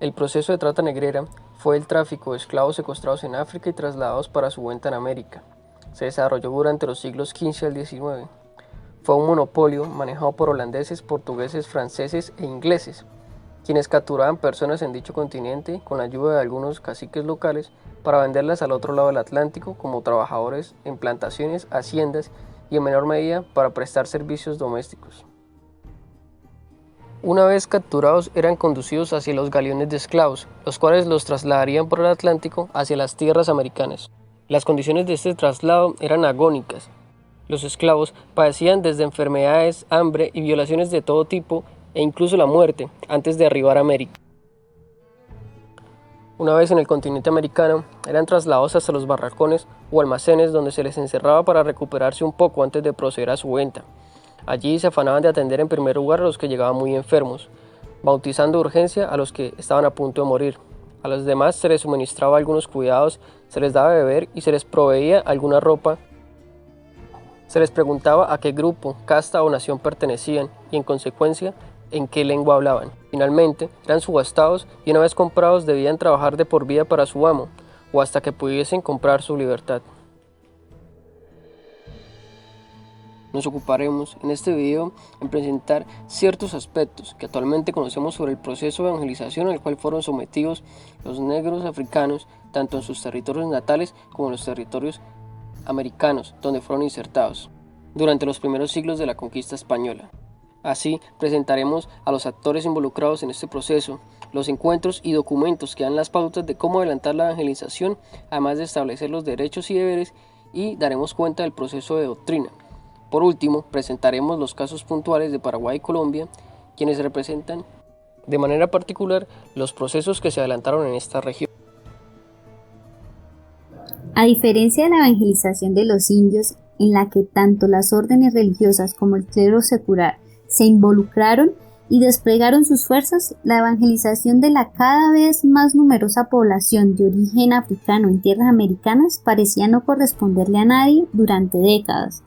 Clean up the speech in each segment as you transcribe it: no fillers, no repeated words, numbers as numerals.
El proceso de trata negrera fue el tráfico de esclavos secuestrados en África y trasladados para su venta en América. Se desarrolló durante los siglos XV al XIX. Fue un monopolio manejado por holandeses, portugueses, franceses e ingleses, quienes capturaban personas en dicho continente con la ayuda de algunos caciques locales para venderlas al otro lado del Atlántico como trabajadores en plantaciones, haciendas y en menor medida para prestar servicios domésticos. Una vez capturados eran conducidos hacia los galeones de esclavos, los cuales los trasladarían por el Atlántico hacia las tierras americanas. Las condiciones de este traslado eran agónicas. Los esclavos padecían desde enfermedades, hambre y violaciones de todo tipo e incluso la muerte antes de arribar a América. Una vez en el continente americano, eran trasladados hasta los barracones o almacenes donde se les encerraba para recuperarse un poco antes de proceder a su venta. Allí se afanaban de atender en primer lugar a los que llegaban muy enfermos, bautizando de urgencia a los que estaban a punto de morir. A los demás se les suministraba algunos cuidados, se les daba de beber y se les proveía alguna ropa. Se les preguntaba a qué grupo, casta o nación pertenecían y en consecuencia en qué lengua hablaban. Finalmente eran subastados y una vez comprados debían trabajar de por vida para su amo o hasta que pudiesen comprar su libertad. Nos ocuparemos en este video en presentar ciertos aspectos que actualmente conocemos sobre el proceso de evangelización al cual fueron sometidos los negros africanos tanto en sus territorios natales como en los territorios americanos donde fueron insertados durante los primeros siglos de la conquista española. Así presentaremos a los actores involucrados en este proceso, los encuentros y documentos que dan las pautas de cómo adelantar la evangelización, además de establecer los derechos y deberes, y daremos cuenta del proceso de doctrina. Por último, presentaremos los casos puntuales de Paraguay y Colombia, quienes representan de manera particular los procesos que se adelantaron en esta región. A diferencia de la evangelización de los indios, en la que tanto las órdenes religiosas como el clero secular se involucraron y desplegaron sus fuerzas, la evangelización de la cada vez más numerosa población de origen africano en tierras americanas parecía no corresponderle a nadie durante décadas.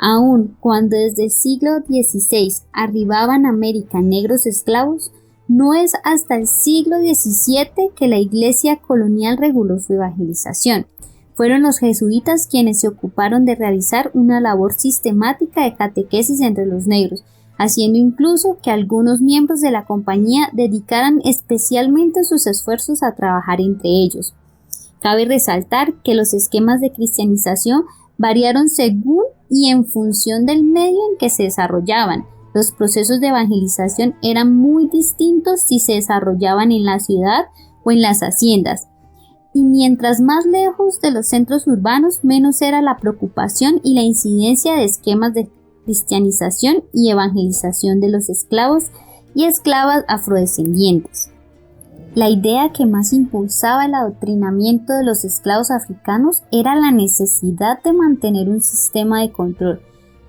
Aun cuando desde el siglo XVI arribaban a América negros esclavos, no es hasta el siglo XVII que la Iglesia colonial reguló su evangelización. Fueron los jesuitas quienes se ocuparon de realizar una labor sistemática de catequesis entre los negros, haciendo incluso que algunos miembros de la compañía dedicaran especialmente sus esfuerzos a trabajar entre ellos. Cabe resaltar que los esquemas de cristianización variaron según y en función del medio en que se desarrollaban. Los procesos de evangelización eran muy distintos si se desarrollaban en la ciudad o en las haciendas. Y mientras más lejos de los centros urbanos, menos era la preocupación y la incidencia de esquemas de cristianización y evangelización de los esclavos y esclavas afrodescendientes. La idea que más impulsaba el adoctrinamiento de los esclavos africanos era la necesidad de mantener un sistema de control.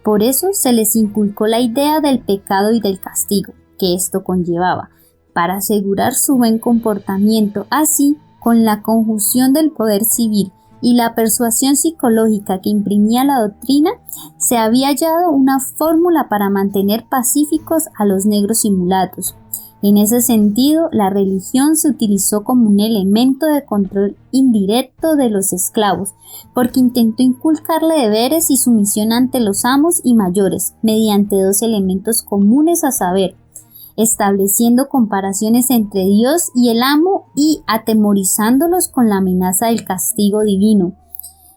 Por eso se les inculcó la idea del pecado y del castigo que esto conllevaba, para asegurar su buen comportamiento. Así, con la conjunción del poder civil y la persuasión psicológica que imprimía la doctrina, se había hallado una fórmula para mantener pacíficos a los negros y mulatos. En ese sentido, la religión se utilizó como un elemento de control indirecto de los esclavos, porque intentó inculcarle deberes y sumisión ante los amos y mayores, mediante dos elementos comunes, a saber, estableciendo comparaciones entre Dios y el amo y atemorizándolos con la amenaza del castigo divino.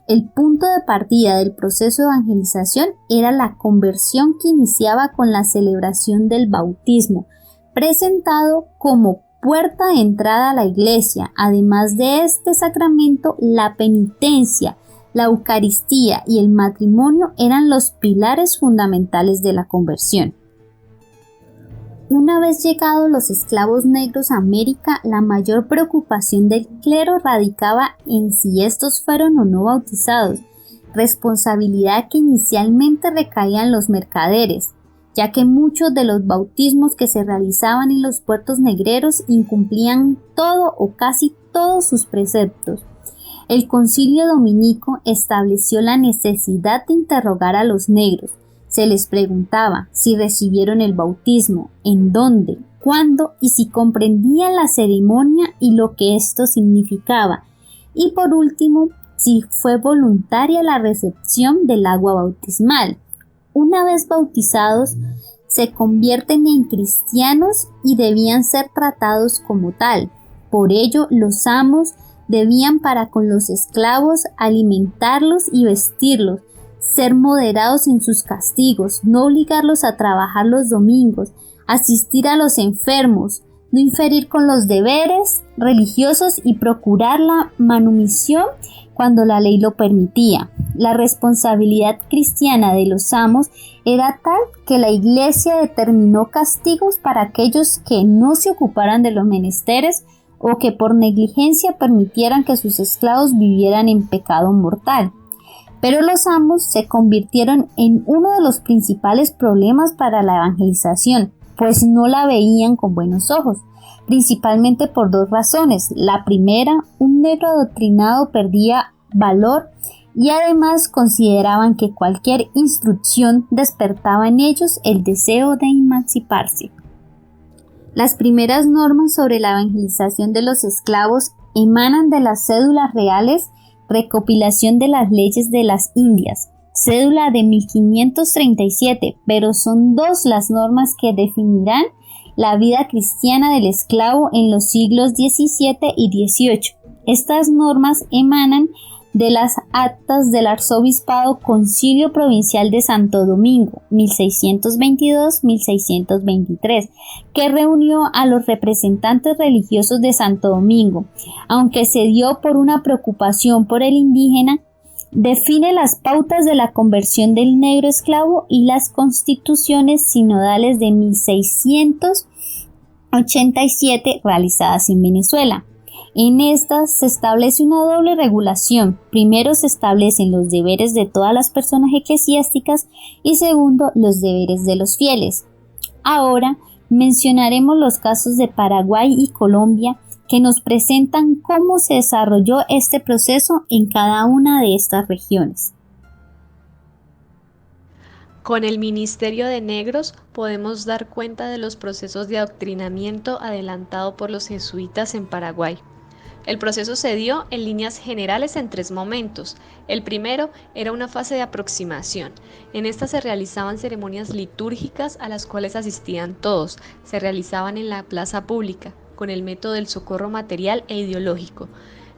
El punto de partida del proceso de evangelización era la conversión que iniciaba con la celebración del bautismo, presentado como puerta de entrada a la iglesia. Además de este sacramento, la penitencia, la Eucaristía y el matrimonio eran los pilares fundamentales de la conversión. Una vez llegados los esclavos negros a América, la mayor preocupación del clero radicaba en si estos fueron o no bautizados, responsabilidad que inicialmente recaía en los mercaderes, ya que muchos de los bautismos que se realizaban en los puertos negreros incumplían todo o casi todos sus preceptos. El Concilio Dominico estableció la necesidad de interrogar a los negros. Se les preguntaba si recibieron el bautismo, en dónde, cuándo y si comprendían la ceremonia y lo que esto significaba. Y por último, si fue voluntaria la recepción del agua bautismal. Una vez bautizados, se convierten en cristianos y debían ser tratados como tal. Por ello, los amos debían para con los esclavos alimentarlos y vestirlos, ser moderados en sus castigos, no obligarlos a trabajar los domingos, asistir a los enfermos, no inferir con los deberes religiosos y procurar la manumisión cuando la ley lo permitía. La responsabilidad cristiana de los amos era tal que la Iglesia determinó castigos para aquellos que no se ocuparan de los menesteres o que por negligencia permitieran que sus esclavos vivieran en pecado mortal. Pero los amos se convirtieron en uno de los principales problemas para la evangelización, pues no la veían con buenos ojos, principalmente por dos razones. La primera, un negro adoctrinado perdía valor y además consideraban que cualquier instrucción despertaba en ellos el deseo de emanciparse. Las primeras normas sobre la evangelización de los esclavos emanan de las cédulas reales, recopilación de las leyes de las Indias, cédula de 1537, pero son dos las normas que definirán la vida cristiana del esclavo en los siglos XVII y XVIII. Estas normas emanan de las actas del Arzobispado Concilio Provincial de Santo Domingo, 1622-1623, que reunió a los representantes religiosos de Santo Domingo, aunque se dio por una preocupación por el indígena. Define las pautas de la conversión del negro esclavo y las constituciones sinodales de 1687 realizadas en Venezuela. En estas se establece una doble regulación. Primero, se establecen los deberes de todas las personas eclesiásticas y segundo, los deberes de los fieles. Ahora mencionaremos los casos de Paraguay y Colombia que nos presentan cómo se desarrolló este proceso en cada una de estas regiones. Con el Ministerio de Negros podemos dar cuenta de los procesos de adoctrinamiento adelantado por los jesuitas en Paraguay. El proceso se dio en líneas generales en tres momentos. El primero era una fase de aproximación. En esta se realizaban ceremonias litúrgicas a las cuales asistían todos. Se realizaban en la plaza pública, con el método del socorro material e ideológico.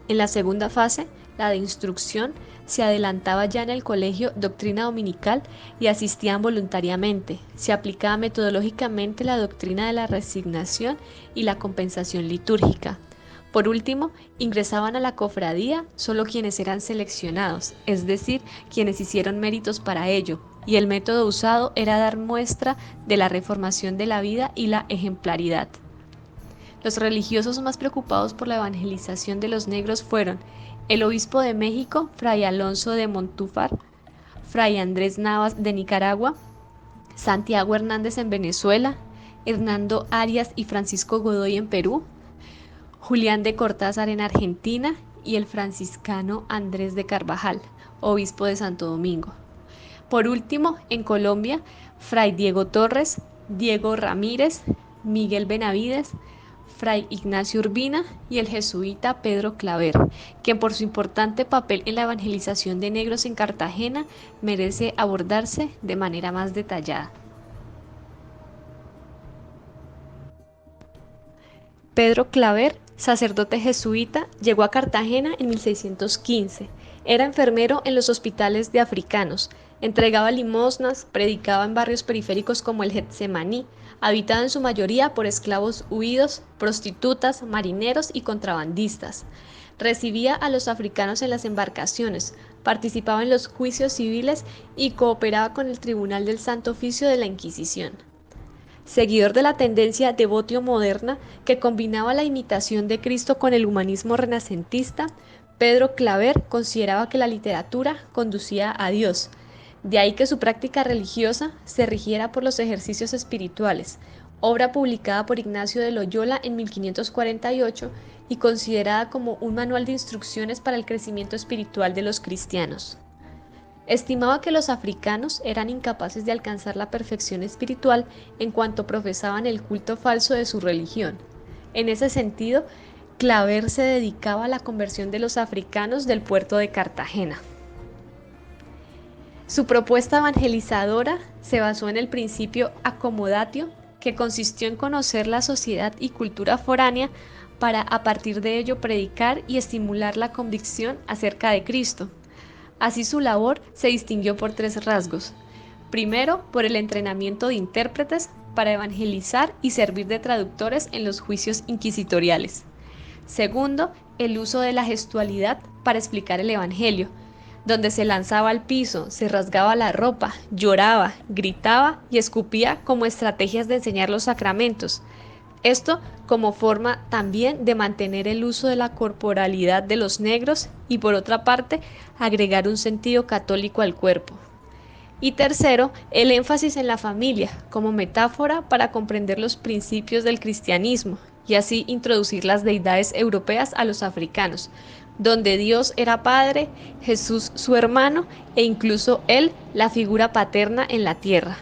En la segunda fase, la de instrucción, se adelantaba ya en el colegio doctrina dominical y asistían voluntariamente. Se aplicaba metodológicamente la doctrina de la resignación y la compensación litúrgica. Por último, ingresaban a la cofradía solo quienes eran seleccionados, es decir, quienes hicieron méritos para ello, y el método usado era dar muestra de la reformación de la vida y la ejemplaridad. Los religiosos más preocupados por la evangelización de los negros fueron el obispo de México, Fray Alonso de Montúfar, Fray Andrés Navas de Nicaragua, Santiago Hernández en Venezuela, Hernando Arias y Francisco Godoy en Perú, Julián de Cortázar en Argentina y el franciscano Andrés de Carvajal, obispo de Santo Domingo. Por último, en Colombia, Fray Diego Torres, Diego Ramírez, Miguel Benavides, Fray Ignacio Urbina y el jesuita Pedro Claver, quien por su importante papel en la evangelización de negros en Cartagena merece abordarse de manera más detallada. Pedro Claver, sacerdote jesuita, llegó a Cartagena en 1615. Era enfermero en los hospitales de africanos, entregaba limosnas, predicaba en barrios periféricos como el Getsemaní, habitado en su mayoría por esclavos huidos, prostitutas, marineros y contrabandistas. Recibía a los africanos en las embarcaciones, participaba en los juicios civiles y cooperaba con el Tribunal del Santo Oficio de la Inquisición. Seguidor de la tendencia devotio moderna que combinaba la imitación de Cristo con el humanismo renacentista, Pedro Claver consideraba que la literatura conducía a Dios. De ahí que su práctica religiosa se rigiera por los ejercicios espirituales, obra publicada por Ignacio de Loyola en 1548 y considerada como un manual de instrucciones para el crecimiento espiritual de los cristianos. Estimaba que los africanos eran incapaces de alcanzar la perfección espiritual en cuanto profesaban el culto falso de su religión. En ese sentido, Claver se dedicaba a la conversión de los africanos del puerto de Cartagena. Su propuesta evangelizadora se basó en el principio acomodatio, que consistió en conocer la sociedad y cultura foránea para a partir de ello predicar y estimular la convicción acerca de Cristo. Así su labor se distinguió por 3 rasgos. Primero, por el entrenamiento de intérpretes para evangelizar y servir de traductores en los juicios inquisitoriales. Segundo, el uso de la gestualidad para explicar el Evangelio, donde se lanzaba al piso, se rasgaba la ropa, lloraba, gritaba y escupía como estrategias de enseñar los sacramentos. Esto como forma también de mantener el uso de la corporalidad de los negros y por otra parte agregar un sentido católico al cuerpo. Y tercero, el énfasis en la familia como metáfora para comprender los principios del cristianismo y así introducir las deidades europeas a los africanos, donde Dios era Padre, Jesús su hermano e incluso Él la figura paterna en la tierra.